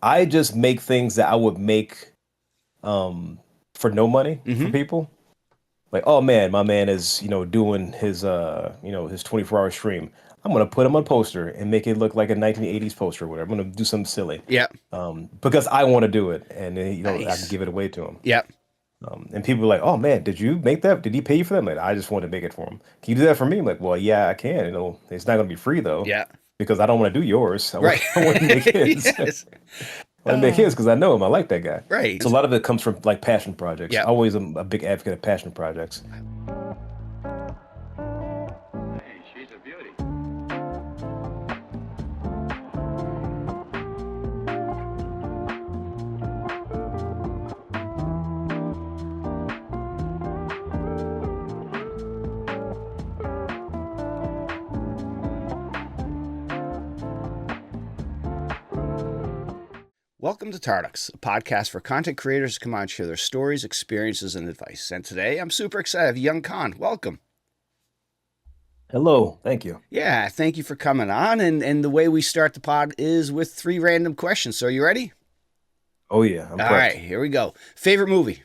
I just make things that I would make for no money for Mm-hmm. people. Like, oh man, my man is, doing his his 24-hour stream. I'm gonna put him on a poster and make it look like a 1980s poster or whatever. I'm gonna do something silly. Yeah. Because I want to do it and then, I can Nice. give it away to him. Yeah. And people are like, "Oh man, did you make that? Did he pay you for that?" I'm like, I just want to make it for him. Can you do that for me? I'm like, well, yeah, I can. It's not gonna be free though, Yeah. because I don't want to do yours. Right. I want to make his. I Yes. want to make Uh, his because I know him. I like that guy. right. So a lot of it comes from like passion projects. Yeah. Always a big advocate of passion projects. Hey, she's a beauty. Welcome to Tardux, a podcast for content creators to come on and share their stories, experiences, and advice. And today I'm super excited. I have Young Khan. Welcome. Hello, thank you. Yeah, thank you for coming on. And the way we start the pod is with three random questions. So are you ready? Oh yeah, I'm All right, prepped. here we go. Favorite movie?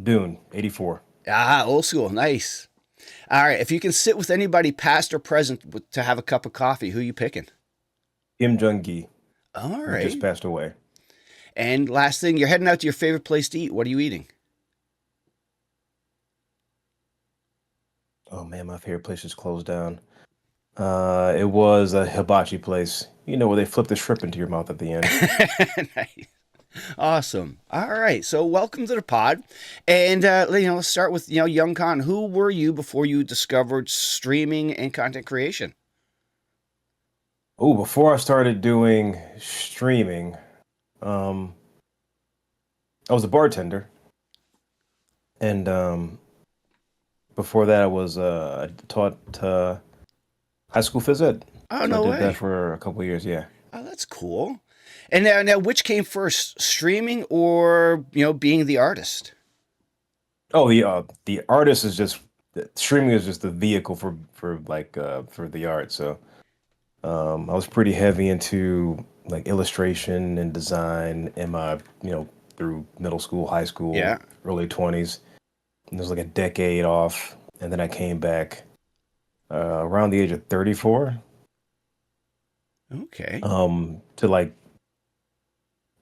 Dune, 84. Ah, old school. Nice. All right, if you can sit with anybody past or present to have a cup of coffee, who you picking? Kim Jung-gi, All who just right. passed away. And last thing, you're heading out to your favorite place to eat. What are you eating? Oh man, my favorite place is closed down. It was a hibachi place. Where they flip the shrimp into your mouth at the end. Nice. Awesome. All right. So welcome to the pod. And let's start with young Khan. Who were you before you discovered streaming and content creation? Oh, before I started doing streaming, um, I was a bartender, and before that, I taught high school phys ed. Oh, So I no did that way. for a couple of years. Yeah. Oh, that's cool. And now which came first, streaming or being the artist? Oh, the artist is just streaming is just the vehicle for the art. So I was pretty heavy into like illustration and design in my through middle school, high school, Yeah. early 20s. And there was like a decade off, and then I came back around the age of 34 Okay. to like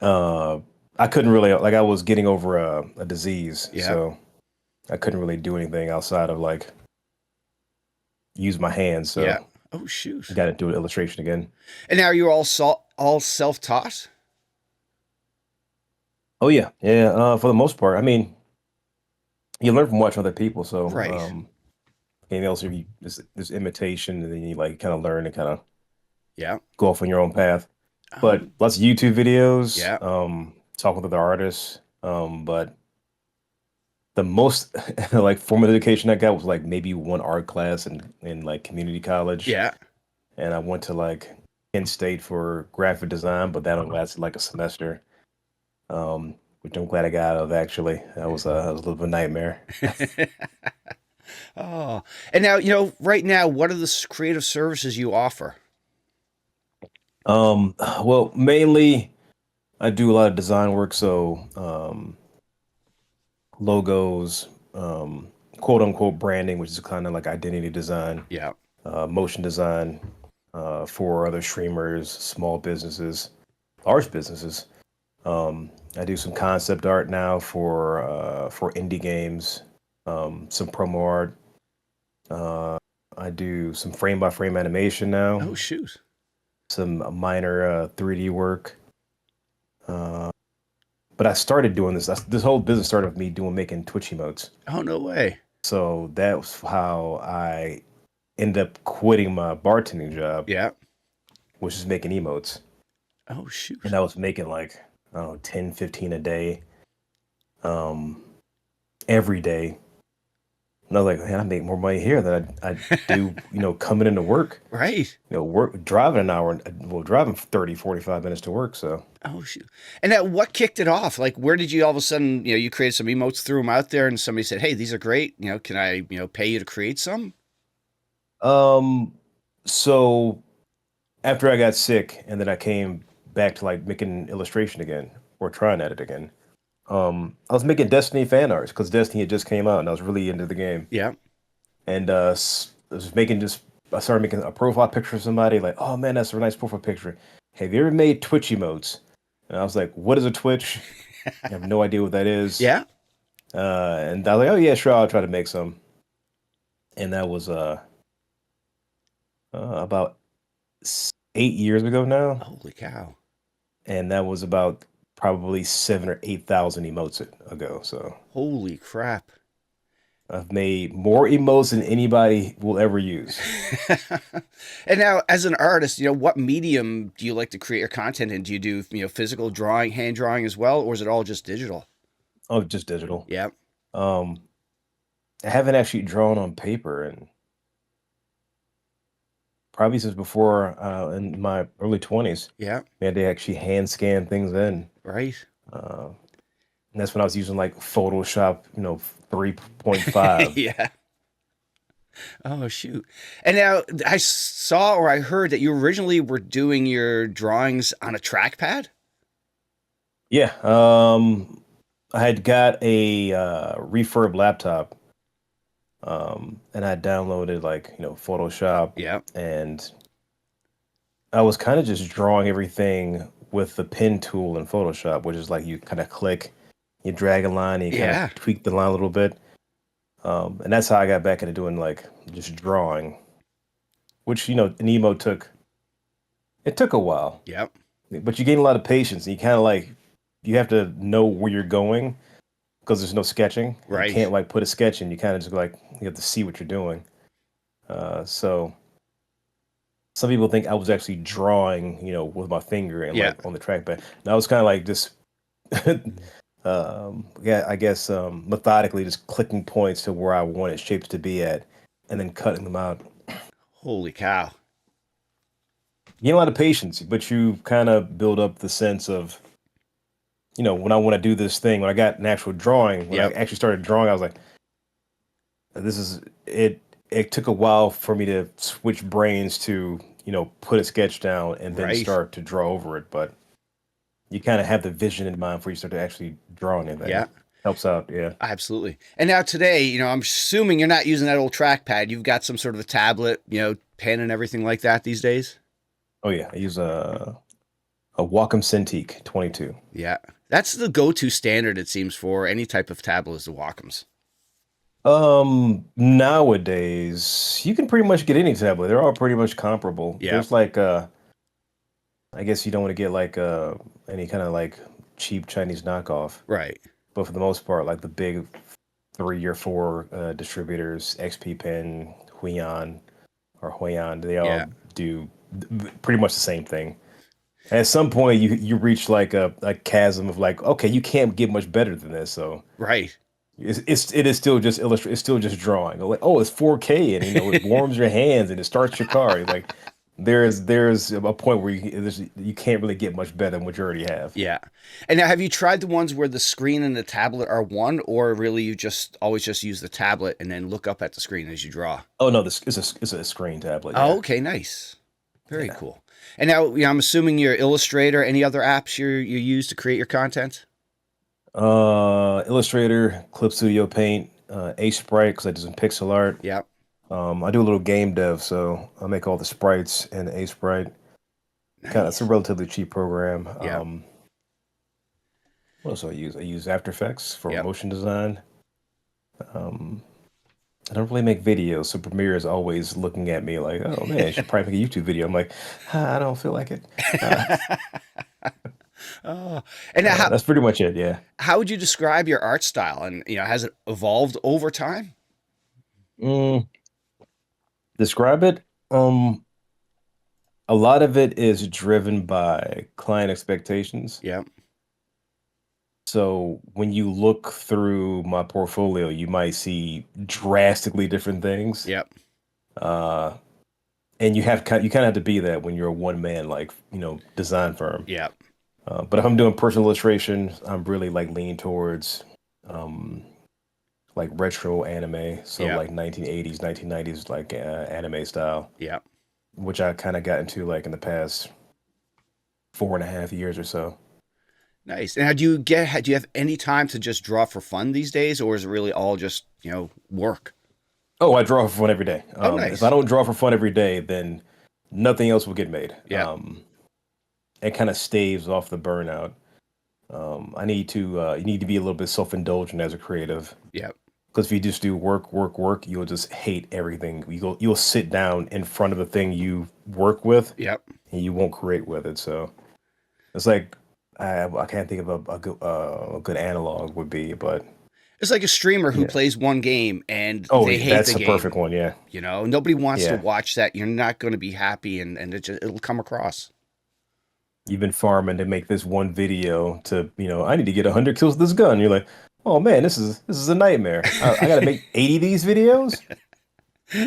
uh I couldn't really like I was getting over a disease, Yeah. so I couldn't really do anything outside of like use my hands. Yeah. So Oh, I shoot. got into illustration again. And now you're all self-taught? Oh yeah, yeah. For the most part, I mean, you learn from watching other people. So Right. and also there's imitation, and then you like kind of learn and kind of Yeah. go off on your own path. But Oh, lots of YouTube videos, yeah. talk with other artists. But the most like formal education I got was like maybe one art class in like community college, Yeah. and I went to like Kent State for graphic design, but that only lasted like a semester. Which I'm glad I got out of actually. That was a little bit of a nightmare. Oh, and now, right now, what are the creative services you offer? Well, mainly I do a lot of design work, so logos, quote unquote branding, which is kind of like identity design, Yeah. motion design, for other streamers, small businesses, large businesses. I do some concept art now for indie games, some promo art. Uh, I do some frame by frame animation now, Oh, shoot. some minor 3D work. Uh, but I started doing this whole business started with me making Twitch emotes. Oh, no way. So that was how I ended up quitting my bartending job, Yeah. which is making emotes. Oh, And shoot. I was making like, I don't know, 10, 15 a day, um, every day. And I was like, man, I make more money here than I do, coming into work. Right. Work driving an hour, well, driving 30, 45 minutes to work. So, Oh, shoot. And now, what kicked it off? Like, where did you all of a sudden, you created some emotes, threw them out there, and somebody said, "Hey, these are great. Can I, pay you to create some?" um, so after I got sick and then I came back to like making illustration again or trying at it again. I was making Destiny fan arts because Destiny had just came out and I was really into the game. Yeah. And I was making just I started making a profile picture of somebody like, oh man, that's a nice profile picture. Have you ever made Twitch emotes? And I was like, what is a Twitch? I have no idea what that is. Yeah. And I was like, oh yeah, sure, I'll try to make some. And that was about 8 years ago now, Holy cow. and that was about probably 7 or 8 thousand emotes ago. So Holy crap. I've made more emotes than anybody will ever use. And now, as an artist, what medium do you like to create your content in? Do you do, physical drawing, hand drawing as well, or is it all just digital? Oh, just digital. Yeah. Um, I haven't actually drawn on paper and probably since before in my early 20s. Yeah. I had to actually hand scan things in. Right. Uh, and that's when I was using like Photoshop, 3.5. Yeah. Oh, shoot. And now I saw or I heard that you originally were doing your drawings on a trackpad. Yeah. I had got a refurb laptop, and I downloaded like, Photoshop, Yeah. and I was kind of just drawing everything with the pen tool in Photoshop, which is like you kind of click, you drag a line, and you kind Yeah. of tweak the line a little bit. And that's how I got back into doing like just drawing, which, an emo took a while, Yep. but you gain a lot of patience and you kind of like, you have to know where you're going because there's no sketching. Right. You can't like put a sketch in. You kind of just like, you have to see what you're doing. So some people think I was actually drawing, with my finger and Yeah. like on the trackpad. And I was kind of like just, yeah, I guess methodically just clicking points to where I wanted shapes to be at, and then cutting them out. Holy cow. You get a lot of patience, but you kind of build up the sense of, when I want to do this thing. When I got an actual drawing, when Yep. I actually started drawing, I was like, this is it. It took a while for me to switch brains to, put a sketch down and then Right. start to draw over it. But you kind of have the vision in mind before you start to actually draw anything. Yeah. Helps out, yeah. Absolutely. And now today, I'm assuming you're not using that old trackpad. You've got some sort of a tablet, pen and everything like that these days. Oh yeah, I use a Wacom Cintiq 22. Yeah. That's the go-to standard, it seems, for any type of tablet is the Wacoms. Nowadays you can pretty much get any tablet. They're all pretty much comparable. Yeah. There's like I guess you don't want to get like any kind of like cheap Chinese knockoff, Right. but for the most part, like the big 3 or 4 distributors, XP Pen, Huion, they all Yeah. do pretty much the same thing. At some point, you reach like a chasm of like, okay, you can't get much better than this. So Right. it is still just it's still just drawing. Like, oh, it's 4K, and it warms your hands and it starts your car. Like there's a point where you can't really get much better than what you already have. Yeah. And now, have you tried the ones where the screen and the tablet are one, or really you just always just use the tablet and then look up at the screen as you draw? Oh no, this is a screen tablet. Oh, Yeah. okay, nice. Very Yeah. cool. And now, I'm assuming your Illustrator, any other apps you use to create your content? Illustrator, Clip Studio Paint, Sprite because I do some pixel art. Yeah. I do a little game dev, so I make all the sprites in Sprite. It's a relatively cheap program. Yeah. What else do I use? I use After Effects for Yep. motion design. I don't really make videos, so Premiere is always looking at me like, "Oh man, you should probably make a YouTube video." I'm like, I don't feel like it. Oh, and now, That's pretty much it. Yeah. how would you describe your art style? And has it evolved over time? Mm, describe it. A lot of it is driven by client expectations. Yeah. So when you look through my portfolio, you might see drastically different things. Yep. Uh, and you kind of have to be that when you're a one man like design firm. Yep. But if I'm doing personal illustration, I'm really like leaning towards like retro anime, so Yeah. like 1980s, 1990s like anime style, Yep. which I kind of got into like in the past 4.5 years or so. Nice. And do you have any time to just draw for fun these days, or is it really all just, work? Oh, I draw for fun every day. Oh, If I nice. don't draw for fun every day, then nothing else will get made. Yeah. It kind of staves off the burnout. You need to be a little bit self-indulgent as a creative. Yeah. Because if you just do work, work, work, you'll just hate everything. You'll sit down in front of the thing you work with, Yep. and you won't create with it. So it's like I can't think of a good analog would be, but It's like a streamer who yeah. plays one game and Oh, they yeah, hate the that's a game. perfect one. Yeah, Nobody wants to yeah. watch that. You're not going to be happy, and it'll come across. You've been farming to make this one video I need to get 100 kills with this gun. You're like, oh man, this is a nightmare. I got to make 80 of these videos.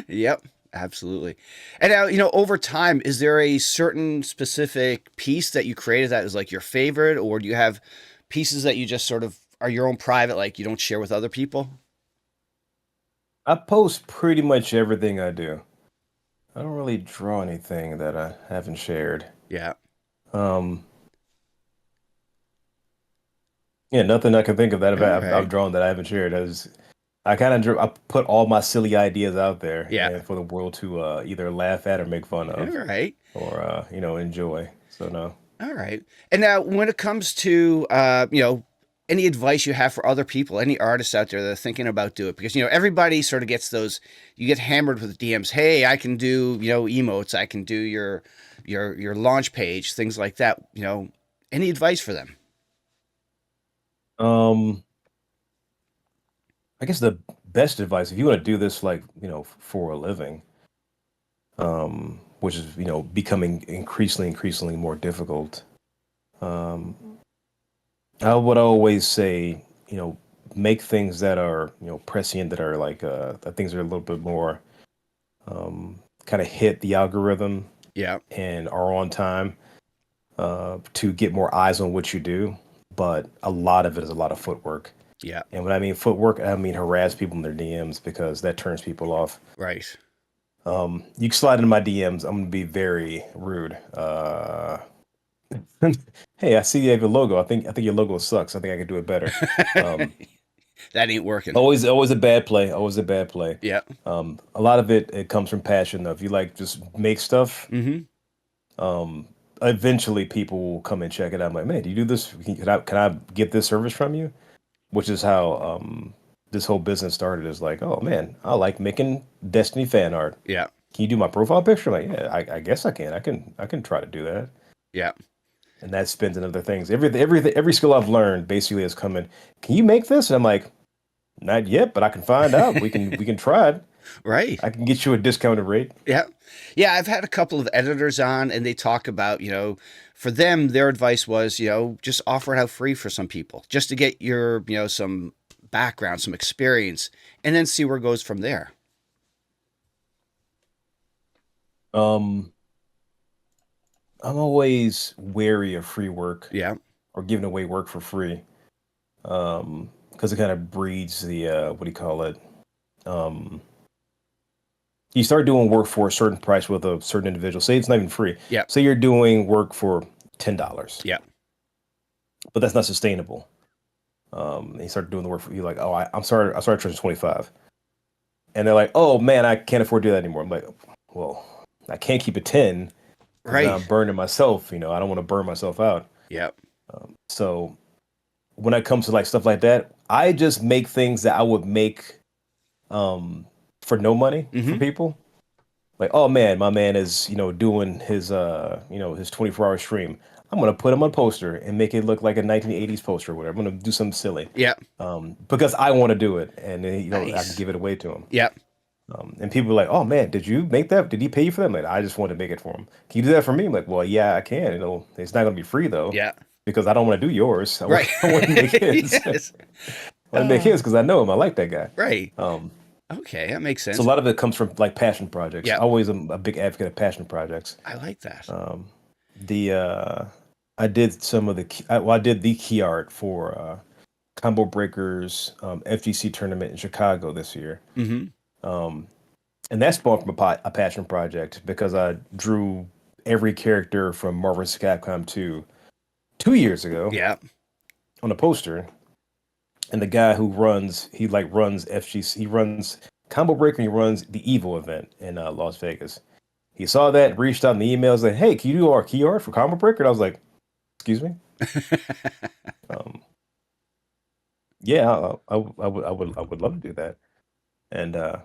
Yep, absolutely. And now, over time, is there a certain specific piece that you created that is like your favorite, or do you have pieces that you just sort of are your own private, like you don't share with other people? I post pretty much everything I do. I don't really draw anything that I haven't shared. Yeah. Um, yeah, nothing I can think of that All I've right. drawn that I haven't shared. I put all my silly ideas out there Yeah. and for the world to either laugh at or make fun All of right. or enjoy. So no. All right. And now, when it comes to, any advice you have for other people, any artists out there that are thinking about doing it, because everybody sort of gets those. You get hammered with DMs. Hey, I can do emotes. I can do your launch page, things like that. Any advice for them? Um, I guess the best advice if you want to do this for a living, which is becoming increasingly more difficult. Um, I would always say, make things that are, prescient, that are things that are a little bit more kind of hit the algorithm Yeah. and are on time to get more eyes on what you do. But a lot of it is a lot of footwork. Yeah. And when I mean footwork, I mean harass people in their DMs because that turns people off. Right. You can slide into my DMs. I'm gonna be very rude. Hey, I see you have a logo. I think your logo sucks. I think I could do it better. Um, That ain't working. always a bad play. Always a bad play. Yeah. A lot of it comes from passion. Though, if you just make stuff, Mm-hmm. um, eventually people will come and check it out. I'm like, man, do you do this? Can I get this service from you? Which is how this whole business started. Is like, oh man, I like making Destiny fan art. Yeah. Can you do my profile picture? I'm like, yeah, I guess I can. I can try to do that. Yeah. And that spins in other things. Every skill I've learned basically has come in. Can you make this? And I'm like, not yet, but I can find out. We can try it. Right. I can get you a discounted rate. Yeah. Yeah. I've had a couple of editors on, and they talk about, for them, their advice was, just offer it out free for some people just to get your, some background, some experience, and then see where it goes from there. Um, I'm always wary of free work Yeah. or giving away work for free. Because it kind of breeds the what do you call it? Um, you start doing work for a certain price with a certain individual. Say it's not even free. Yeah. Say you're doing work for $10. Yeah. But that's not sustainable. And you start doing the work for you like, oh, I'm sorry, I started charging 25. And they're like, oh man, I can't afford to do that anymore. I'm like, well, I can't keep it 10 because Right. I'm burning myself. I don't want to burn myself out. Yeah. So when it comes to stuff like that, I just make things that I would make for no money for Mm-hmm. people. Like, oh man, my man is, doing his 24-hour stream. I'm gonna put him on a poster and make it look like a 1980s poster or whatever. I'm gonna do something silly. Yeah. Because I want to do it, and then, I can Nice. give it away to him. Yeah. And people are like, "Oh man, did you make that? Did he pay you for that?" I'm like, I just want to make it for him. Can you do that for me? I'm like, well, yeah, I can. It's not gonna be free though, Yeah. because I don't want to do yours. Right. I want to make his. Yes. I want to make his because I know him. I like that guy. Right. Um, Okay. That makes so a sense. lot of it comes from passion projects. Yeah. Always a big advocate of passion projects. I like that. The I did some of the I did the key art for Combo Breakers FGC tournament in Chicago this year. Mm-hmm. Um, and that spawned from a passion project because I drew every character from Marvel vs. Capcom 2 2 years ago Yeah. on a poster. And the guy who runs FGC, he runs Combo Breaker, and he runs the Evo event in Las Vegas. He saw that, reached out in the emails like, "Hey, can you do our key art for Combo Breaker?" And I was like, "Excuse me." Um, yeah, I would love to do that. And a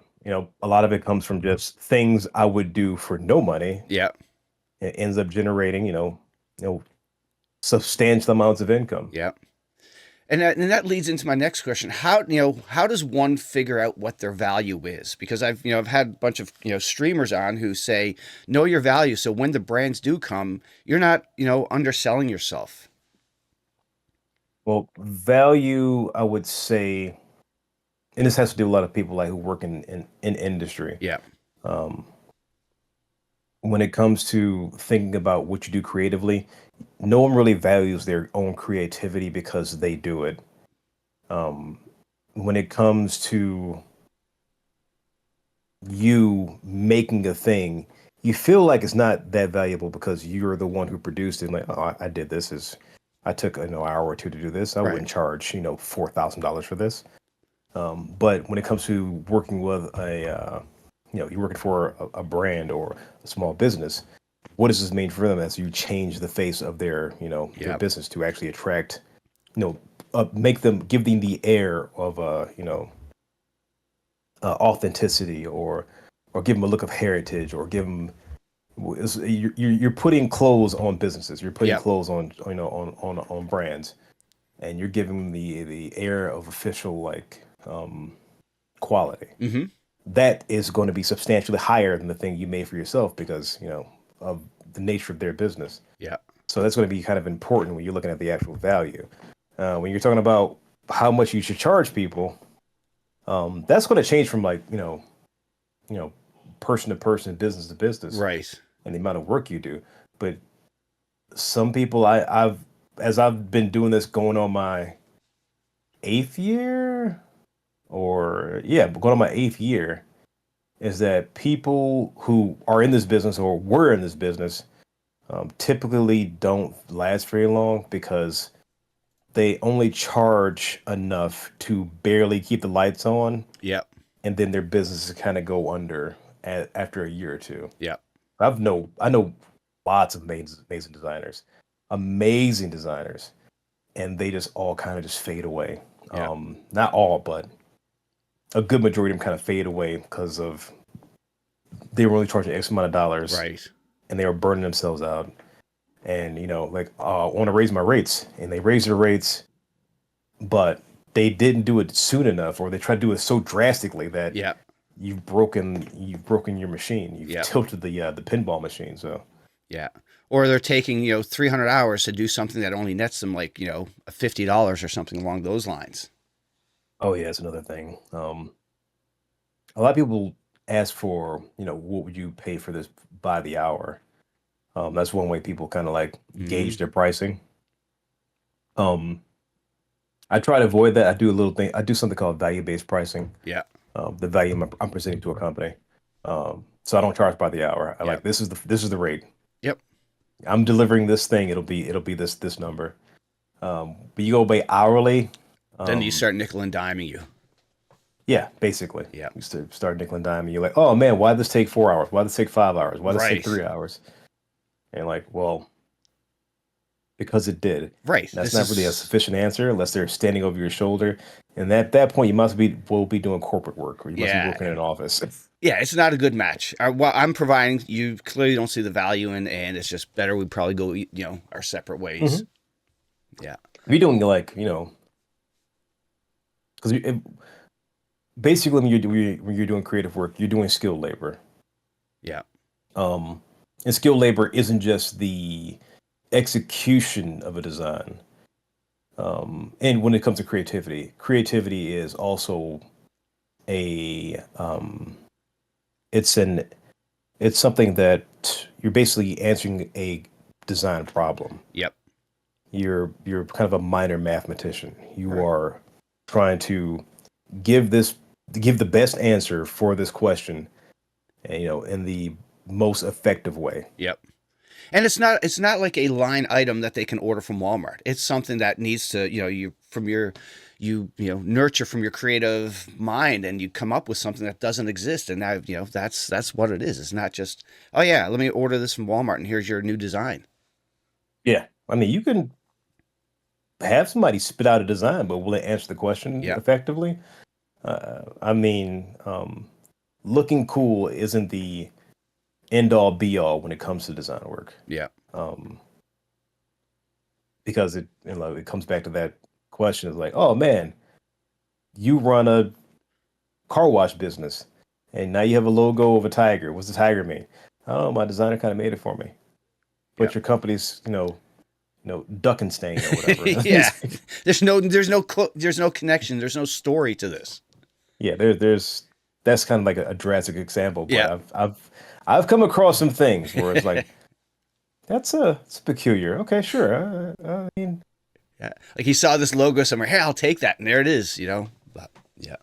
lot of it comes from just things I would do for no money. Yeah. It ends up generating, substantial amounts of income. Yeah. And that leads into my next question. How does one figure out what their value is? Because I've had a bunch of, streamers on who say, know your value. So when the brands do come, you're not, underselling yourself. Well, value, I would say, and this has to do with a lot of people like who work in industry. Yeah. Um, when it comes to thinking about what you do creatively, no one really values their own creativity because they do it. When it comes to you making a thing, you feel like it's not that valuable because you're the one who produced it. Like, oh, I did this. I took an hour or two to do this. I Right. wouldn't charge $4,000 for this. But when it comes to working with you're working for a brand or a small business, what does this mean for them as you change the face of their their Yep. business to actually attract, give them the air of authenticity, or give them a look of heritage, or give them you're putting clothes on businesses, you're putting Yep. clothes on on brands, and you're giving them the air of official quality. Mm-hmm. That is going to be substantially higher than the thing you made for yourself because of the nature of their business. Yeah. So that's going to be kind of important when you're looking at the actual value. When you're talking about how much you should charge people, that's going to change from person to person, business to business, Right. and the amount of work you do. But some people, as I've been doing this, going on my 8th year, going on my 8th year, is that people who are in this business or were in this business typically don't last very long because they only charge enough to barely keep the lights on, Yep. and then their businesses kind of go under after a year or two. Yep. I know lots of amazing designers, and they just all kind of just fade away. Yep. Not all, but a good majority of them kind of fade away because of they were only charging X amount of dollars, Right. and they were burning themselves out. And I want to raise my rates, and they raised their rates, but they didn't do it soon enough, or they tried to do it so drastically that Yep. you've broken your machine. You've Yep. tilted the pinball machine. So Yeah. Or they're taking, 300 hours to do something that only nets them like, $50 or something along those lines. oh yeah, it's another thing. A lot of people ask for what would you pay for this by the hour. That's one way people kind of gauge their pricing. I try to avoid that. I do something called value-based pricing. Yeah. The value I'm presenting to a company. So I don't charge by the hour. I Yep. this is the rate. Yep. I'm delivering this thing. It'll be this number. But you go by hourly. Then you start nickel and diming you. Yeah, basically. Yeah. You start nickel and diming. You're like, oh man, why did this take 4 hours? Why did this take 5 hours? Why did this Right. take 3 hours? And well, because it did. Right. That's not really a sufficient answer unless they're standing over your shoulder. And at that point, you will be doing corporate work, or you must be working in an office. Yeah, it's not a good match. What I'm providing, you clearly don't see the value in, and it's just better we probably go, our separate ways. Mm-hmm. Yeah. If you're doing because basically when you're doing creative work, you're doing skilled labor. Yeah. And skilled labor isn't just the execution of a design. And when it comes to creativity is also it's something that you're basically answering a design problem. Yep. You're kind of a minor mathematician. You Right. are trying to give the best answer for this question, in the most effective way. Yep. And it's not like a line item that they can order from Walmart. It's something that needs to, nurture from your creative mind, and you come up with something that doesn't exist. And now, that's what it is. It's not just, oh yeah, let me order this from Walmart and here's your new design. Yeah. I mean, you can have somebody spit out a design, but will it answer the question Yeah. effectively? I mean, looking cool isn't the end all be all when it comes to design work. Yeah. Because it comes back to that question. It's like, oh man, you run a car wash business, and now you have a logo of a tiger. What's the tiger mean? Oh, my designer kind of made it for me. But Yeah. your company's, Duckenstein or whatever. Yeah. There's no connection. There's no story to this. Yeah, there's that's kind of like a drastic example, but Yeah. I've come across some things where it's like it's peculiar. Okay, sure. I mean, Yeah. Like he saw this logo somewhere. Hey, I'll take that. And there it is, But, yeah.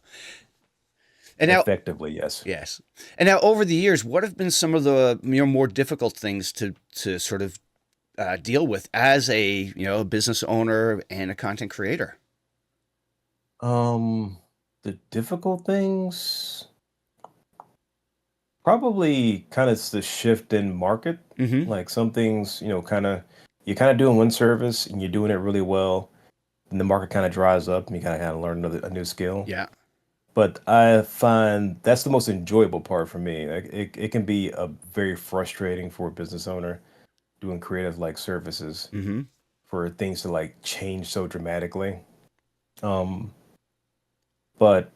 And now, effectively, yes. yes. And now over the years, what have been some of the more difficult things to sort of deal with as a, business owner and a content creator? The difficult things probably kind of the shift in market. Mm-hmm. Like some things, you're kind of doing one service and you're doing it really well, and the market kind of dries up, and you kind of learn a new skill. Yeah. But I find that's the most enjoyable part for me. Like it can be a very frustrating for a business owner doing creative like services Mm-hmm. for things to like change so dramatically. Um, but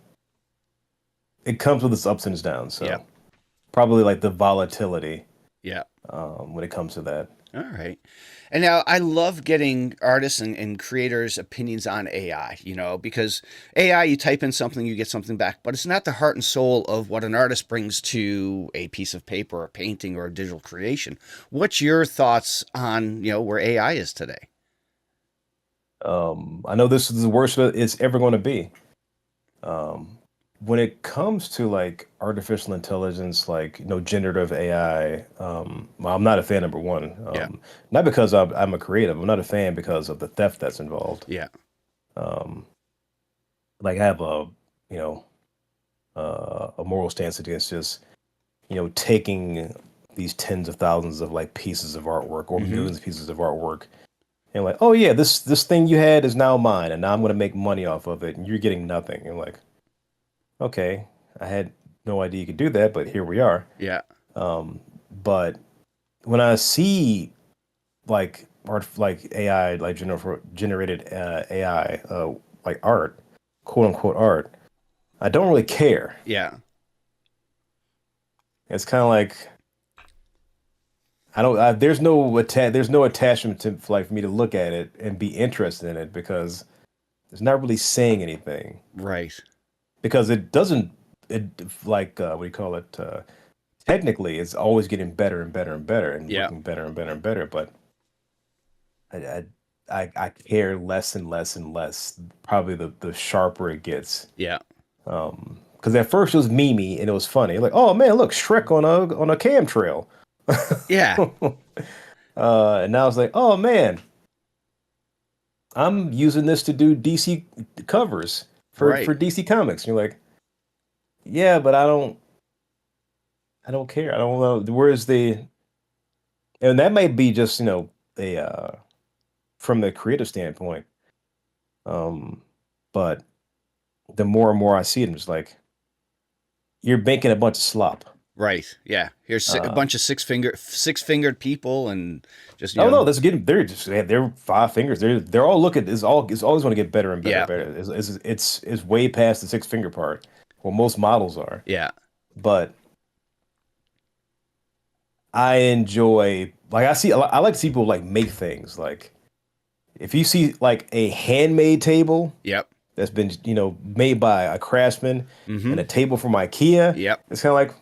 it comes with its ups and its downs. So Yeah. probably like the volatility Yeah. when it comes to that. All right. And now I love getting artists and creators' opinions on AI, because AI, you type in something, you get something back, but it's not the heart and soul of what an artist brings to a piece of paper, a painting, or a digital creation. What's your thoughts on, where AI is today? I know this is the worst it's ever going to be. Um, when it comes to like artificial intelligence, like generative AI, well, I'm not a fan. Number one, Yeah. not because I'm a creative. I'm not a fan because of the theft that's involved. Yeah. Um, like I have a moral stance against just taking these tens of thousands of like pieces of artwork or Mm-hmm. millions of pieces of artwork and like, oh yeah, this thing you had is now mine, and now I'm going to make money off of it, and you're getting nothing. And like, okay, I had no idea you could do that, but here we are. Yeah. But when I see like art, like AI, like generated AI, like art, quote unquote art, I don't really care. Yeah. It's kind of like I don't. There's no attachment to like for me to look at it and be interested in it because it's not really saying anything. Right. Because it doesn't. It like what do you call it? Technically, it's always getting better and better and better and Yeah. looking better and better and better. But I care less and less and less. Probably the sharper it gets. Yeah. Because at first it was memey and it was funny. Like, oh man, look, Shrek on a cam trail. Yeah. And now it's like, oh man, I'm using this to do DC covers for Right. DC Comics. And you're like, yeah, but I don't care. I don't know where's and that might be just a from the creative standpoint. But the more and more I see it, I'm just like, you're making a bunch of slop. Right. Yeah. Here's a bunch of six-fingered people and just, Oh no, they're five fingers. They're all looking. It's always going to get better and better Yeah. and better. It's way past the six finger part. Well, most models are. Yeah. But I enjoy like I like to see people like make things. Like if you see like a handmade table Yep. that's been made by a craftsman Mm-hmm. and a table from IKEA, Yep. it's kind of like,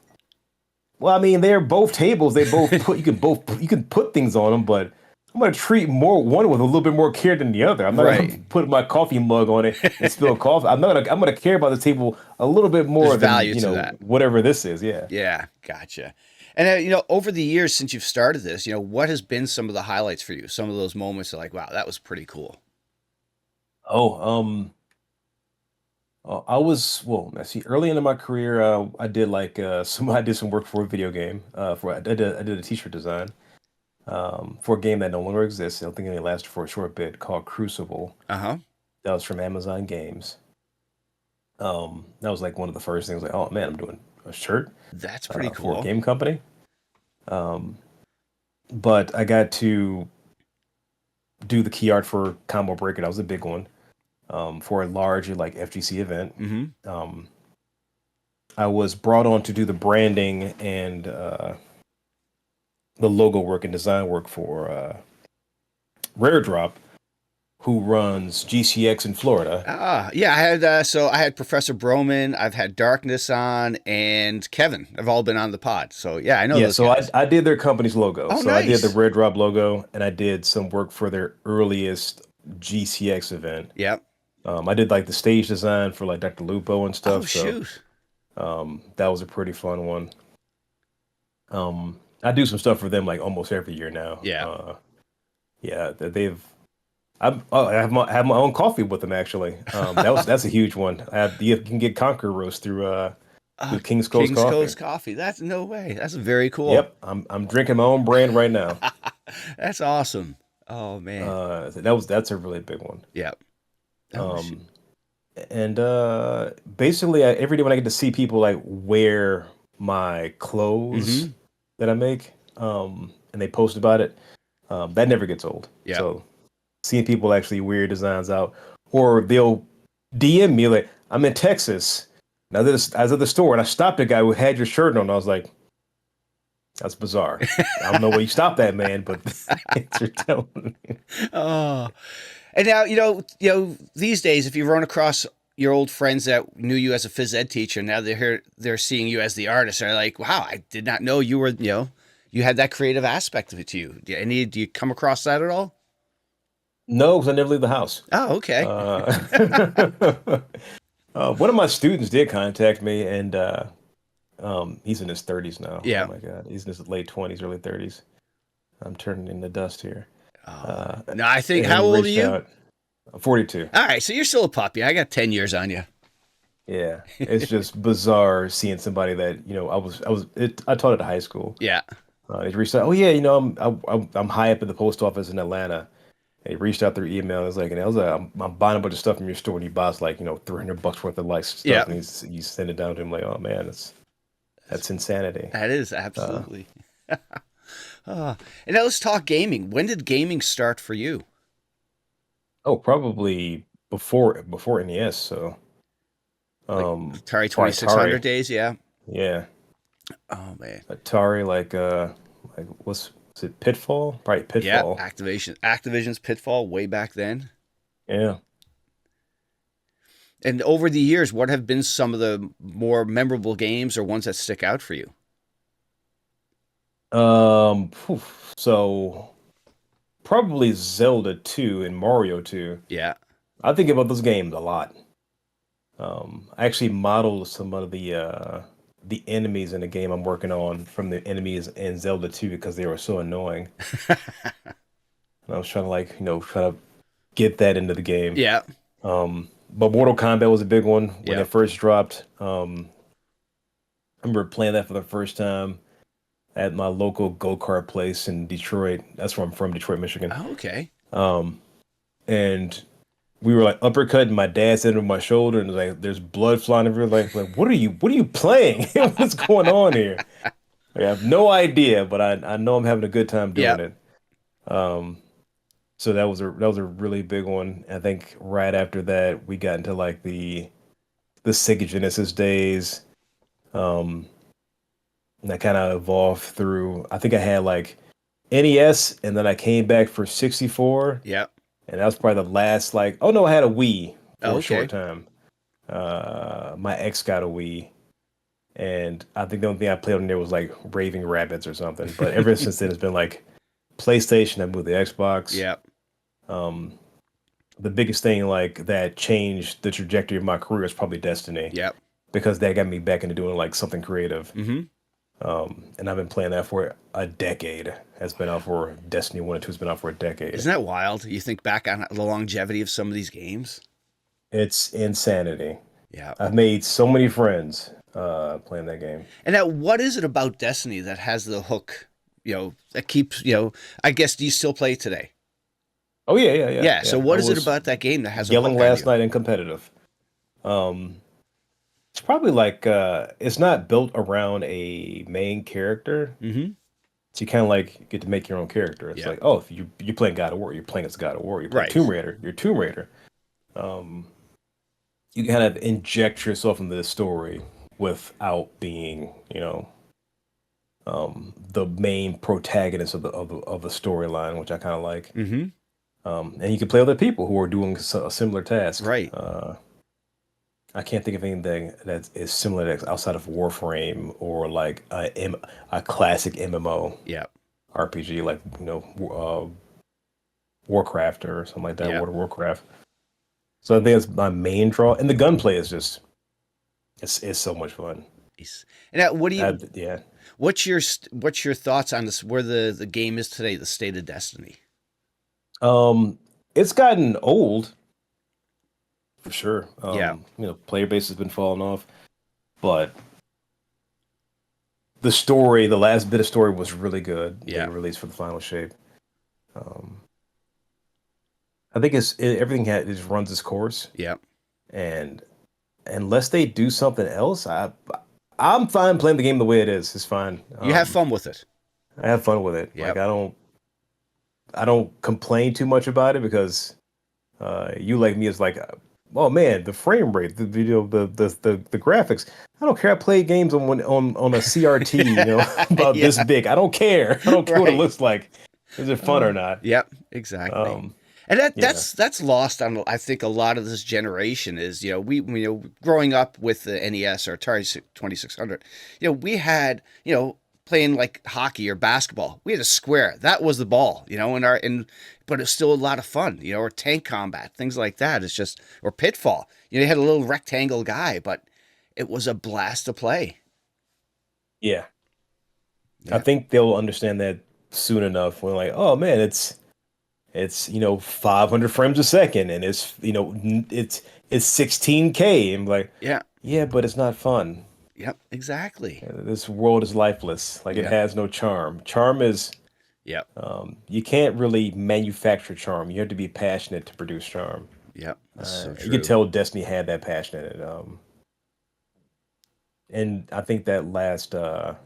well, I mean, they're both tables. They both you can put things on them, but I'm gonna treat one with a little bit more care than the other. I'm not gonna Right. put my coffee mug on it and spill coffee. I'm gonna care about the table a little bit more There's than value to that. whatever this is. Yeah. Yeah. Gotcha. And over the years since you've started this, what has been some of the highlights for you? Some of those moments are like, wow, that was pretty cool. Oh, I was well. I see. Early into my career, I did like some. I did some work for a video game. I did a T-shirt design for a game that no longer exists. I think it only lasted for a short bit called Crucible. Uh-huh. That was from Amazon Games. That was like one of the first things. Like, oh man, I'm doing a shirt That's pretty for a cool. game company. Um, but I got to do the key art for Combo Breaker. That was a big one. For a large like FGC event. Mm-hmm. I was brought on to do the branding and the logo work and design work for Rare Drop, who runs GCX in Florida. Yeah, I had Professor Broman, I've had Darkness on, and Kevin. I've all been on the pod. So yeah, I know Yeah, those so I, guys. I did their company's logo. Oh, So I did the nice. Rare Drop logo, and I did some work for their earliest GCX event. Yep. I did like the stage design for like Dr. Lupo and Oh, stuff. So shoot. that was a pretty fun one. I do some stuff for them like almost every year now. Yeah. Yeah, they've. I have my own coffee with them actually. That's a huge one. You can get Conquer Roast through King's Coast King's Coffee. Coast Coffee. That's no way. That's very cool. Yep, I'm drinking my own brand right now. That's awesome. Oh man. That's a really big one. Yep. Oh, shoot. Um, and basically every day when I get to see people like wear my clothes Mm-hmm. that I make, and they post about it, that never gets old. Yep. So seeing people actually wear designs out, or they'll DM me like, "I'm in Texas." Now this I was at the store and I stopped a guy who had your shirt on. I was like, "That's bizarre. I don't know where you stopped that man, but thanks for telling me." Oh. And now, these days, if you run across your old friends that knew you as a phys ed teacher, now they're seeing you as the artist. They're like, wow, I did not know you were, you had that creative aspect of it to you. Do you come across that at all? No, because I never leave the house. Oh, okay. Uh, one of my students did contact me, and he's in his 30s now. Oh Yeah. my God, he's in his late 20s, early 30s. I'm turning into dust here. No, I think, And he how old are reached you? out. I'm 42. All right. So you're still a puppy. I got 10 years on you. Yeah, it's just bizarre seeing somebody that I taught at a high school. Yeah. He reached out. Oh yeah, I'm high up at the post office in Atlanta. And he reached out through email. It's like, and I was like, I'm buying a bunch of stuff from your store, and he buys like $300 worth of like Yeah. stuff, and you send it down to him like, oh man, that's insanity. That is absolutely. And now let's talk gaming. When did gaming start for you? Oh, probably before NES. So, Like Atari probably 2600 Atari. days? Yeah. Yeah, Oh, man. Atari. Like what's was it? Pitfall? Probably Yeah. Pitfall. Activision's Pitfall way back then. Yeah. And over the years, what have been some of the more memorable games or ones that stick out for you? Phew. So probably Zelda 2 and Mario 2. Yeah. I think about those games a lot. I actually modeled some of the enemies in the game I'm working on from the enemies in Zelda 2 because they were so annoying. And I was trying to try to get that into the game. Yeah. But Mortal Kombat was a big one when Yeah. it first dropped. I remember playing that for the first time at my local go-kart place in Detroit. That's where I'm from, Detroit, Michigan. Oh, okay. And we were like uppercutting. My dad's under my shoulder, and like there's blood flying everywhere. Like what are you playing? What's going on here? Like, I have no idea, but I know I'm having a good time doing Yeah. it. So that was a really big one. I think right after that we got into like the Sega Genesis days. And that kind of evolved through. I think I had like NES, and then I came back for 64, Yeah. and that was probably the last like. Oh no, I had a Wii Oh, for a okay. short time. My ex got a Wii, and I think the only thing I played on there was like Raving Rabbits or something. But ever since then, it's been like PlayStation. I moved the Xbox. Yeah. Um, the biggest thing like that changed the trajectory of my career is probably Destiny Yeah. because that got me back into doing like something creative. Mm-hmm. And I've been playing that for a decade. It's been out for Destiny 1 and 2 has been out for a decade. Isn't that wild? You think back on the longevity of some of these games. It's insanity. Yeah. I've made so many friends playing that game. And now, what is it about Destiny that has the hook? That keeps. I guess, do you still play it today? Oh yeah, yeah, yeah, Yeah. So yeah. I what is it was about that game that has a yelling hook on last you? night in competitive. Um, it's probably like it's not built around a main character. Mm-hmm. So you kind of like get to make your own character. It's Yeah. like, oh, if you're playing God of War, you're playing as God of War. You're playing Right. Tomb Raider, you're Tomb Raider. Um, you kind of inject yourself into the story without being, the main protagonist of the storyline, which I kind of like. Mm-hmm. And you can play other people who are doing a similar task. Right. I can't think of anything that is similar to that outside of Warframe or like a classic MMO Yeah. RPG, like Warcraft or something like that, Yeah. World of Warcraft. So I think that's my main draw, and the gunplay is just it's so much fun. Nice. And now, Yeah. what's your thoughts on this? Where the game is today, the state of Destiny? It's gotten old for sure. Yeah. Player base has been falling off, but the last bit of story was really good. Yeah. They released for the final shape. Um, I think everything it just runs its course, Yeah. and unless they do something else, I'm fine playing the game the way it is. It's fine. You have fun with it. I have fun with it. Yep. Like I don't complain too much about it because you like me is like, oh man, the frame rate, the video, the graphics. I don't care. I play games on a CRT, about Yeah. this big. I don't care. I don't care what it Right. looks like. Is it fun or not? Yep. Exactly. Um, And yeah, that's lost on, I think, a lot of this generation is, we growing up with the NES or Atari 2600, we had, playing like hockey or basketball. We had a square. That was the ball, but it's still a lot of fun, or tank combat, things like that. It's just, or pitfall. You had a little rectangle guy, but it was a blast to play. yeah. I Yeah. think they'll understand that soon enough. When like, oh man, it's 500 frames a second, and it's 16K. I'm like, Yeah. yeah, but it's not fun. Yep. Exactly. This world is lifeless. Like it Yeah. has no charm. Charm is Yep. you can't really manufacture charm. You have to be passionate to produce charm. Yep. That's so You can true. tell Destiny had that passion in it. And I think that last Black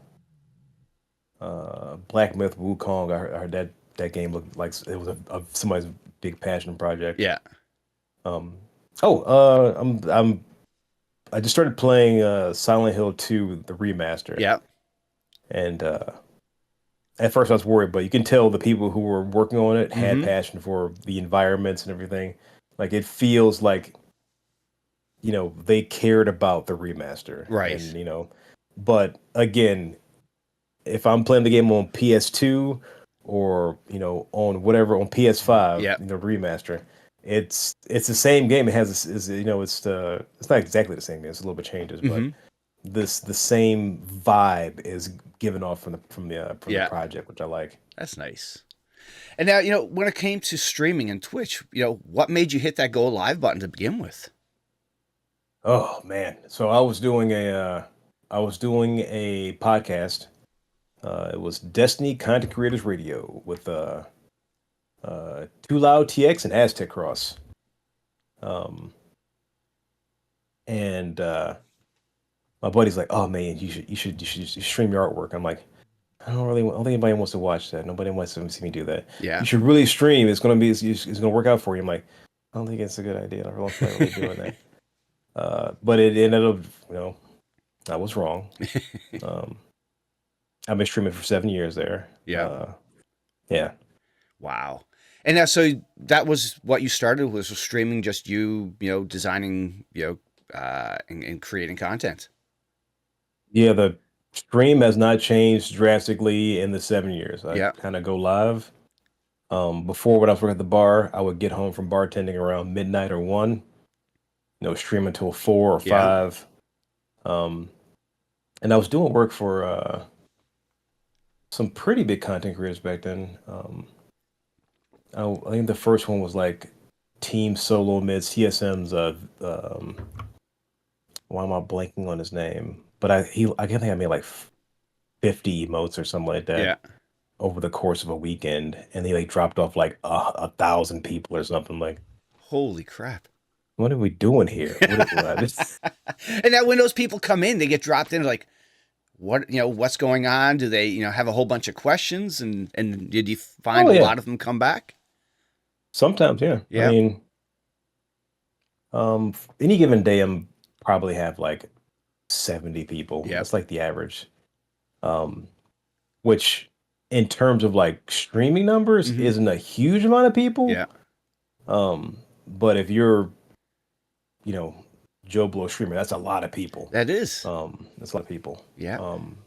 Myth Wukong, I heard that game looked like it was somebody's big passion project. Yeah. Um, I just started playing Silent Hill 2, the remaster, Yep. and at first I was worried, but you can tell the people who were working on it had Mm-hmm. passion for the environments and everything. Like it feels like they cared about the remaster, Right. and but again, if I'm playing the game on PS2 or on whatever on PS5, Yep. remaster, it's the same game. It has it's not exactly the same game. It's a little bit changes, but Mm-hmm. the same vibe is given off from the Yeah. project, which I like. That's nice. And now, when it came to streaming and Twitch, what made you hit that go live button to begin with? Oh man, so I was doing a podcast. It was Destiny Content Creators Radio with Too Loud TX and Aztec Cross. Um, and my buddy's like, "Oh man, you should stream your artwork." I'm like, I don't think anybody wants to watch that. Nobody wants to see me do that. Yeah. You should really stream. It's gonna work out for you. I'm like, I don't think it's a good idea. I don't feel like really doing that. But it ended up, I was wrong. Um, I've been streaming for 7 years there. Yeah. Yeah. Wow. And now, so that was what you started was streaming, just you, designing, and creating content. Yeah, the stream has not changed drastically in the 7 years. I Yeah. kind of go live. Before when I was working at the bar, I would get home from bartending around midnight or 1, stream until 4 or Yeah. 5. And I was doing work for some pretty big content creators back then. I think the first one was like Team Solo Mid CSM's. Why am I blanking on his name? But I think I made like 50 emotes or something like that Yeah. over the course of a weekend, and they like dropped off like 1,000 people or something. Like, Holy crap. what are we doing here? This? And now when those people come in, they get dropped in like, what's going on? Do they, have a whole bunch of questions? And did you find Oh a yeah, lot of them come back? sometimes yeah. I Yeah. mean, any given day, I'm probably have like 70 people. Yeah. That's like the average. Um, which in terms of like streaming numbers Hmm. isn't a huge amount of people. Yeah. But if you're, you know, Joe Blow streamer, that's a lot of people. That is. That's a lot of people. Yeah. Um,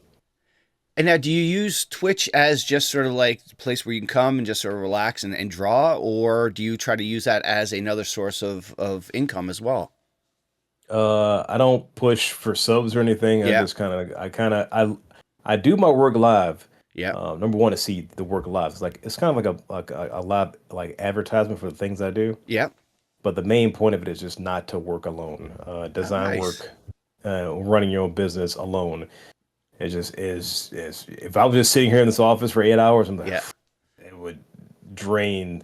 And now, do you use Twitch as just sort of like a place where you can come and just sort of relax and draw, or do you try to use that as another source of income as well? I don't push for subs or anything. I Yeah. just I do my work live. Yeah. Number one to see the work live. It's kind of like a live like advertisement for the things I do. Yeah. But the main point of it is just not to work alone. Oh, Design nice. work, running your own business alone. It just is. If I was just sitting here in this office for 8 hours, I'm like, Yeah. it would drain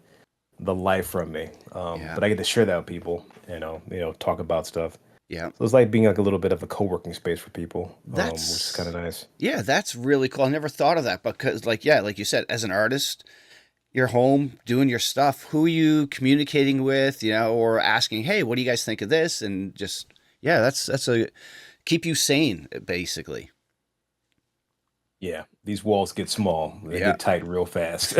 the life from me. Yeah. But I get to share that with people. Talk about stuff. Yeah. So it's like being like a little bit of a co-working space for people, which is kind of That's nice. yeah, that's really cool. I never thought of that because like you said, as an artist, you're home doing your stuff. Who are you communicating with, or asking, "Hey, what do you guys think of this?" And just yeah, that's a keep you sane basically. Yeah, these walls get small. They Yeah. get tight real fast.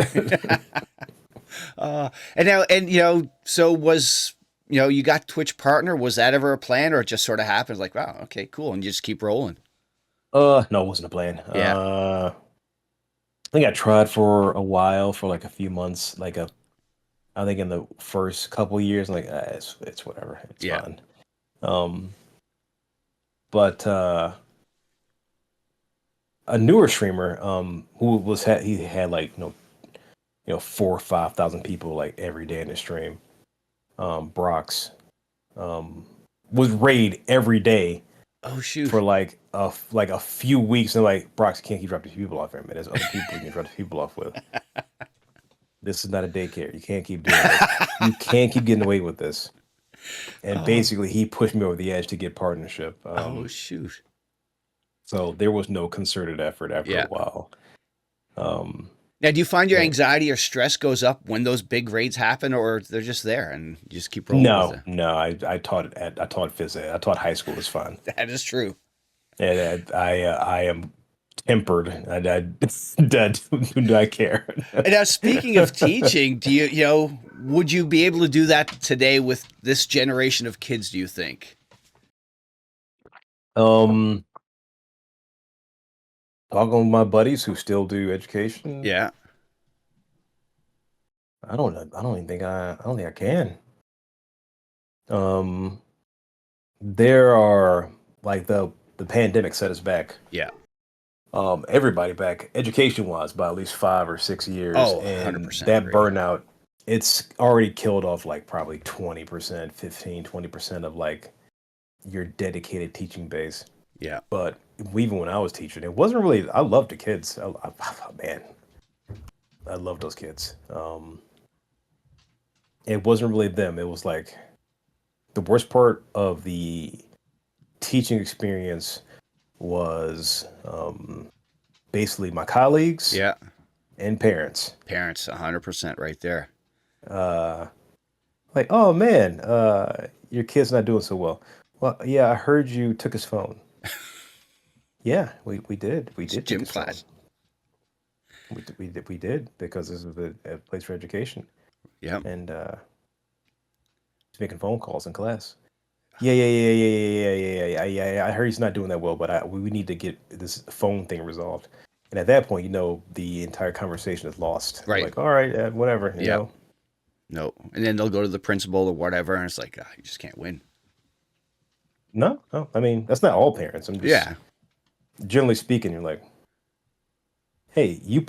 And now so was you got Twitch partner, was that ever a plan or it just sort of happened like, wow, okay, cool, and you just keep rolling? No, it wasn't a plan. Yeah. I think I tried for a while, for like a few months, I think in the first couple years, I'm like, it's whatever, it's Yeah. fine. Um, but a newer streamer, who he had like 4 or 5 thousand people like every day in the stream. Brox, um, was raid every day Oh shoot. for like a few weeks, and like Brox can't keep dropping people off here, man. There's other people you can drop these people off with. This is not a daycare. You can't keep doing this. You can't keep getting away with this. And Oh, basically, he pushed me over the edge to get partnership. oh shoot. So there was no concerted effort after a Yeah. while. Um, Now, do you find your and anxiety or stress goes up when those big raids happen, or they're just there and you just keep rolling with no, it? no, I taught phys ed. I taught high school. It's fun, That is true. and I am tempered. I do not care. And now, speaking of teaching, do would you be able to do that today with this generation of kids, do you think? um, Talking with my buddies who still do education, Yeah. I don't know. I don't think I can. Um, there are like the pandemic set us back. Yeah. Everybody back education wise by at least 5 or 6 years, Oh, and 100% that agree. burnout, it's already killed off like probably 20%, 15, 20% of like your dedicated teaching base. Yeah. But even when I was teaching, it wasn't really. I loved the kids. Man, I loved those kids. It wasn't really them. It was like the worst part of the teaching experience was basically my colleagues Yeah. and parents. Parents, 100% right there. Uh, like, oh man, your kid's not doing so well. Well, yeah, I heard you took his phone. Yeah, we did. We It's did take gym his phone. class. We did because this is a place for education, Yep. and he's making phone calls in class. Yeah. I heard he's not doing that well, but we need to get this phone thing resolved. And at that point, the entire conversation is lost. I'm Right. like, all right, whatever, Yep. No. And then they'll go to the principal or whatever, and it's like, you just can't win. No. I mean, that's not all parents. I'm just Yeah. generally speaking, you're like, hey, you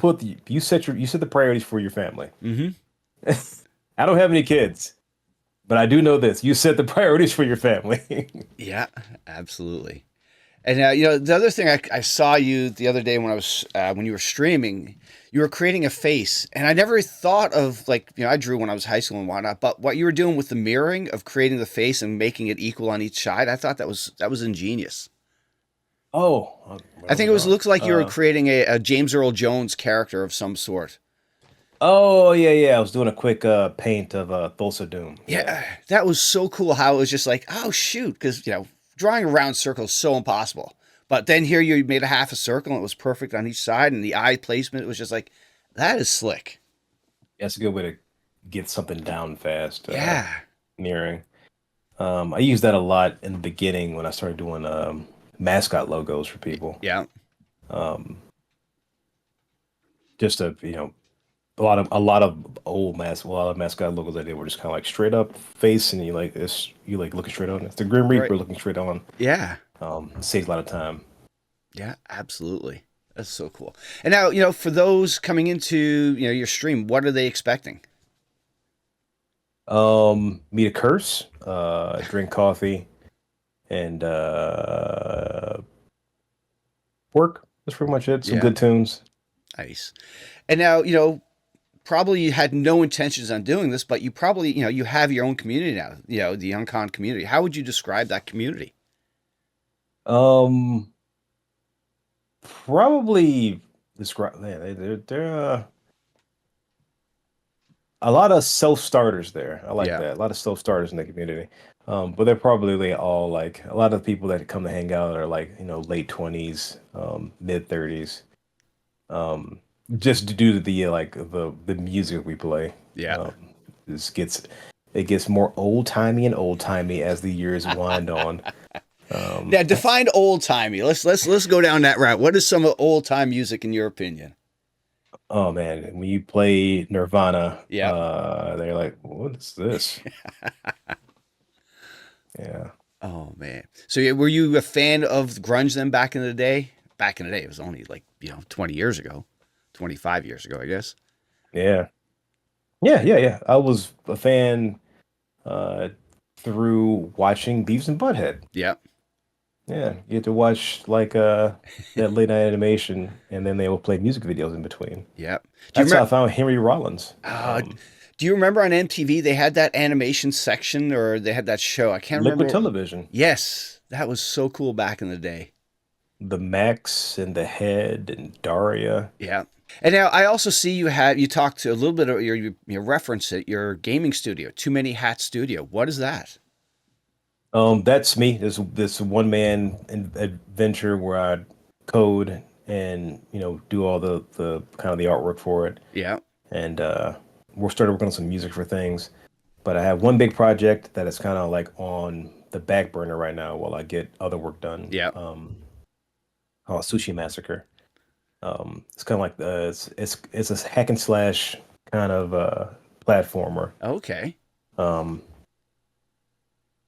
set the priorities for your family. Hmm. I don't have any kids, but I do know this: you set the priorities for your family. Yeah, absolutely. And the other thing I saw you the other day when I was when you were streaming, you were creating a face, and I never thought of like I drew when I was high school and whatnot, but what you were doing with the mirroring of creating the face and making it equal on each side, I thought that was ingenious. Oh, I think well, it was no. looks like you were creating a James Earl Jones character of some sort. Oh yeah, yeah. I was doing a quick paint of Thulsa Doom. Yeah. Yeah, that was so cool. How it was just like, oh shoot, because drawing a round circle is so impossible. But then here you made a half a circle and it was perfect on each side, and the eye placement was just like, that is slick. That's a good way to get something down fast. Yeah, Mirroring. I used that a lot in the beginning when I started doing mascot logos for people. yeah, Um, just to, a lot of mascot logos I did were just kind of like straight up face, and you like looking straight on. It's the Grim right. Reaper looking straight on. Yeah, It saves a lot of time. yeah, absolutely. That's so cool. And now, for those coming into your stream, what are they expecting? Me to curse, drink coffee, and work. That's pretty much it. Some Yeah, good tunes. nice. And now, probably you had no intentions on doing this, but you probably, you have your own community now, the Uncon community. How would you describe that community? Um, Probably describe. Man, they're a lot of self starters there. I like Yeah, that. A lot of self starters in the community. But they're probably all like a lot of the people that come to hang out are like late 20s, mid 30s. Um, just due to the the music we play. yeah. Um, this gets it gets more old timey as the years wind on. Um, Now, define old timey. Let's go down that route. What is some old time music in your opinion? oh man, when you play Nirvana, Yeah. they're like, what is this? Yeah. Oh man. So were you a fan of grunge then back in the day? Back in the day, it was only like 20 years ago, 25 years ago, I guess. Yeah. Yeah, yeah, yeah. I was a fan uh through watching Beavis and Butthead. Yeah, Yeah, you get to watch like that late night animation, and then they will play music videos in between. yeah. Do you That's how I remember? found Henry Rollins. Do you remember on MTV they had that animation section or they had that show? I can't Liquid remember. Television, Yes, that was so cool back in the day. the Max and the Head and Daria. Yeah. And now I also see you talked to a little bit of your reference at your gaming studio, Too Many Hat Studio. What is that? That's me. This one man adventure where I code and do all the kind of the artwork for it, Yeah. and we're started working on some music for things. But I have one big project that is kind of like on the back burner right now while I get other work done. Yeah. Called Sushi Massacre. It's kind of like it's a hack and slash kind of platformer. Okay. Um,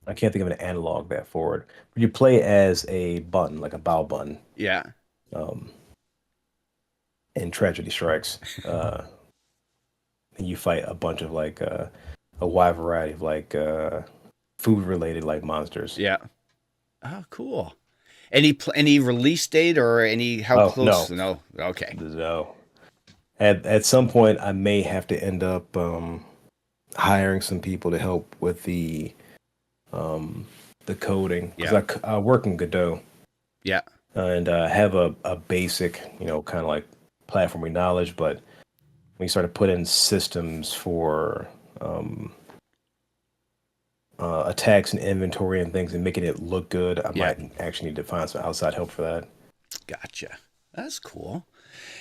I can't think of an analog that for it. But you play as a button, like a bow button, Yeah. um, and tragedy strikes. And you fight a bunch of like a wide variety of like food related like monsters. Yeah. Oh, cool. Any release date or any how Oh close? no, No. Okay. no. At some point, I may have to end up hiring some people to help with um, the coding because Yeah. I work in Godot Yeah. and have a basic, kind of like platforming knowledge. But when you start to put in systems for um, attacks and inventory and things and making it look good, I Yeah. might actually need to find some outside help for that. Gotcha. That's cool.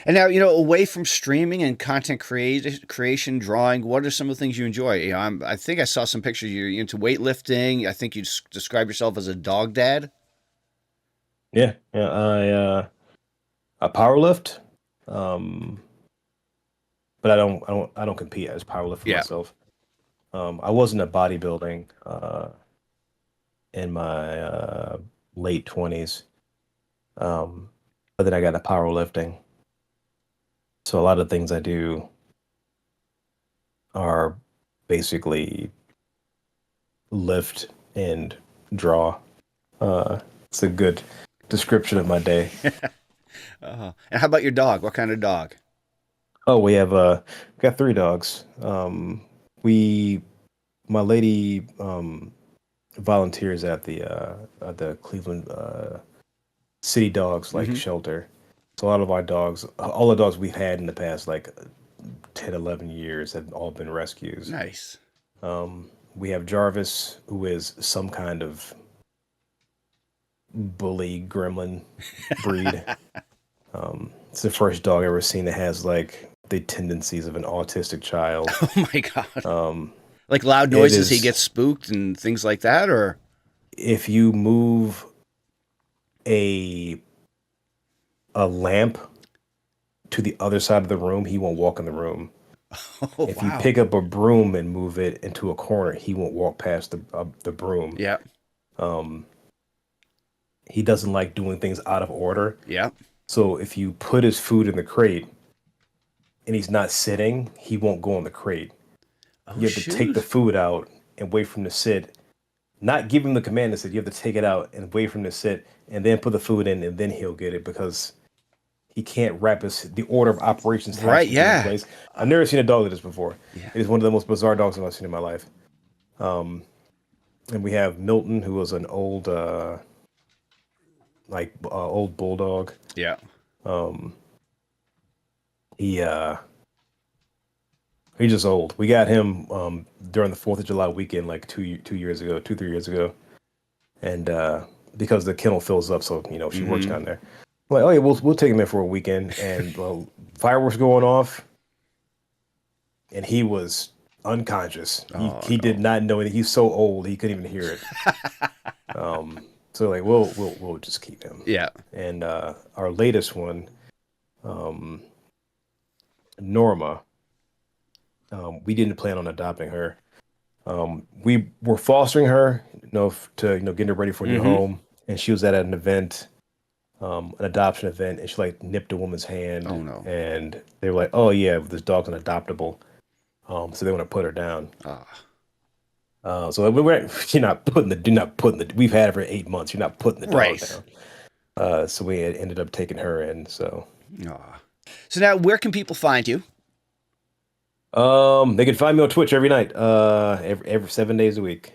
And now, away from streaming and content creation, drawing, what are some of the things you enjoy? I think I saw some pictures. You're into weightlifting. I think you describe yourself as a dog dad. Yeah, yeah. I power lift, um, but I don't compete as power lift for Yeah. myself. I wasn't a bodybuilding in my late 20s, but then I got into powerlifting. So a lot of things I do are basically lift and draw. It's a good description of my day. And how about your dog? What kind of dog? Oh, we got three dogs. We my lady volunteers at the Cleveland City Dogs like Hmm. shelter. So a lot of our dogs, all the dogs we've had in the past like 10, 11 years have all been rescues. Nice. We have Jarvis, who is some kind of bully gremlin breed. It's the first dog I've ever seen that has like the tendencies of an autistic child. Oh my God. Um, Like loud it noises, he is gets spooked and things like that, or if you move a a lamp to the other side of the room, he won't walk in the room. oh If you wow. pick up a broom and move it into a corner, he won't walk past the broom. Yeah. Um, he doesn't like doing things out of order. Yeah. So if you put his food in the crate and he's not sitting, he won't go in the crate. Oh You have to take the shoot. food out and wait for him to sit. Not give him the command to sit. You have to take it out and wait for him to sit, and then put the food in, and then he'll get it because he can't wrap the order of operations has Right, to be in yeah. place. I've never seen a dog like this before. Yeah. It is one of the most bizarre dogs I've seen in my life. Um, and we have Milton, who was an old, old bulldog. Yeah. Um, he he's just old. We got him during the Fourth of July weekend, like 2 years ago, 3 years ago, and because the kennel fills up, so she works Hmm. down there. I'm like, oh yeah, we'll take him in for a weekend, and well, fireworks going off, and he was unconscious. He Oh he did no. not know it. He's so old he couldn't even hear it. So like we'll just keep him. Yeah. And our latest one, um, Norma, we didn't plan on adopting her. We were fostering her, to getting her ready for a new Hmm. home, and she was at an event, an adoption event, and she like nipped a woman's hand, Oh no. and they were like, "Oh yeah, this dog's unadoptable," so they want to put her down. Ah. So you're not putting the, you're not putting the. We've had her for 8 months. You're not putting the dog Right. down. So we had ended up taking her in. So Ah. So now, where can people find you? they can find me on Twitch every night, every 7 days a week,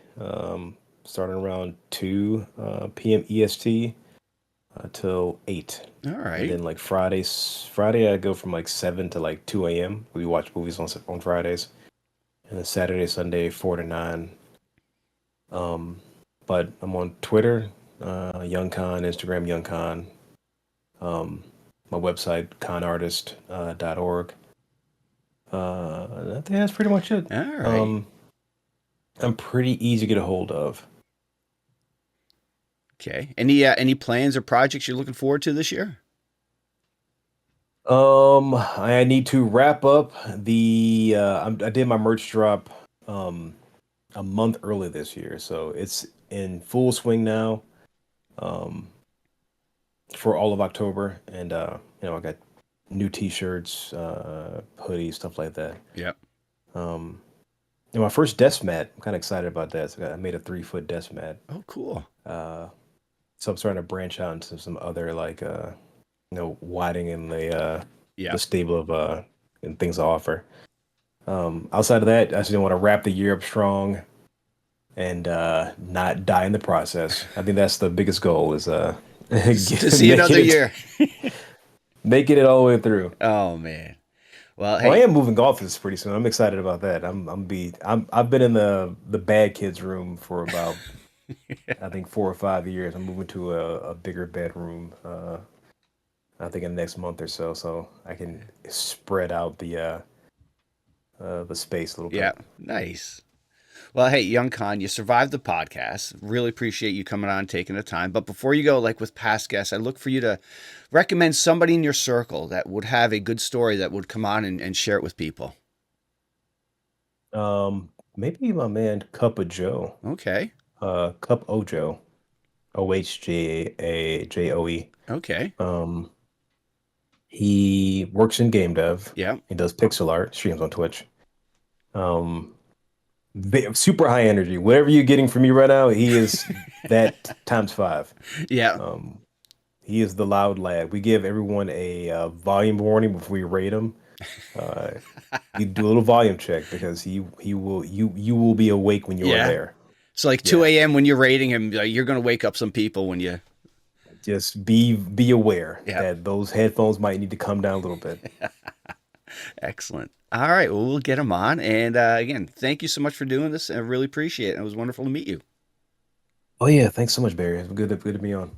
starting around 2 p.m. EST till 8. All And right. then like Friday I go from like 7 to like 2 a.m. We watch movies on Fridays, and then Saturday, Sunday 4 to 9. Um, but I'm on Twitter, Young Khan, Instagram Young Khan, um, my website conartist.org. I think that's pretty much it. All right. Um, I'm pretty easy to get a hold of. Okay. Any plans or projects you're looking forward to this year? I need to wrap up I did my merch drop a month early this year, so it's in full swing now. Um, for all of October, and I got new T-shirts, hoodies, stuff like that. Yep. Um, and my first desk mat, I'm kind of excited about that. So I made a 3 foot desk mat. Oh, cool. Uh, so I'm starting to branch out into some other like widening the Yep. stable of and things to offer. Outside of that, I just want to wrap the year up strong and not die in the process. I think that's the biggest goal is To see making another it year. making it all the way through. Oh man. Well, Well, I hey. am moving offices pretty soon. I'm excited about that. I've been in the bad kids room for about I think 4 or 5 years. I'm moving to a bigger bedroom. I think in the next month or so, so I can spread out the space a little Yeah. bit. Nice. Well, hey, Young Con, you survived the podcast. Really appreciate you coming on, taking the time. But before you go, like with past guests, I look for you to recommend somebody in your circle that would have a good story that would come on and share it with people. Maybe my man Cupohjoe, Okay. Cupohjoe, OHJAJOE. Okay. Um, He works in game dev. Yeah. He does pixel art, streams on Twitch. Um, Super high energy. Whatever you're getting from me right now, he is that times five. Yeah. Um, he is the loud lad. We give everyone a volume warning before we rate him. Uh, you do a little volume check because he will you will be awake when you are Yeah. there. So like 2 Yeah, a.m. when you're rating him, you're going to wake up some people when you. just be aware Yeah. that those headphones might need to come down a little bit. Excellent. All right. Well, we'll get him on. And again, thank you so much for doing this. I really appreciate it. It was wonderful to meet you. Oh yeah, thanks so much, Barry. It's good to be on.